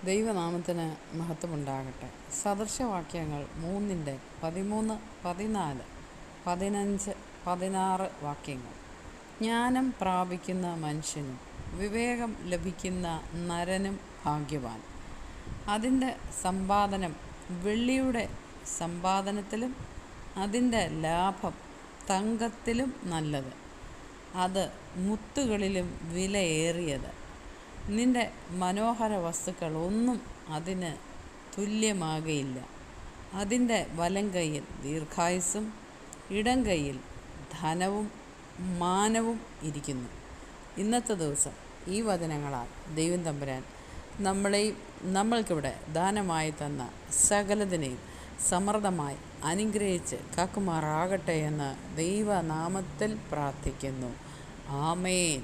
ദൈവനാമത്തിന് മഹത്വമുണ്ടാകട്ടെ. സദൃശവാക്യങ്ങൾ 3:13, 14, 15, 16 വാക്യങ്ങൾ. ജ്ഞാനം പ്രാപിക്കുന്ന മനുഷ്യനും വിവേകം ലഭിക്കുന്ന നരനും ഭാഗ്യവാൻ. അതിൻ്റെ സമ്പാദനം വെള്ളിയുടെ സമ്പാദനത്തിലും അതിൻ്റെ ലാഭം തങ്കത്തിലും നല്ലത്. അത് മുത്തുകളിലും വിലയേറിയത്. നിന്റെ മനോഹര വസ്തുക്കൾ ഒന്നും അതിന് തുല്യമാകയില്ല. അതിൻ്റെ വലം കൈയിൽ ദീർഘായുസ്സും ഇടം കൈയിൽ ധനവും മാനവും ഇരിക്കുന്നു. ഇന്നത്തെ ദിവസം ഈ വചനങ്ങളാൽ ദൈവം തമ്പുരാൻ നമ്മൾക്കിവിടെ ദാനമായി തന്ന സകലതിനെയും സമൃദ്ധമായി അനുഗ്രഹിച്ച് കാക്കുമാറാകട്ടെ എന്ന് ദൈവനാമത്തിൽ പ്രാർത്ഥിക്കുന്നു. ആമേൻ.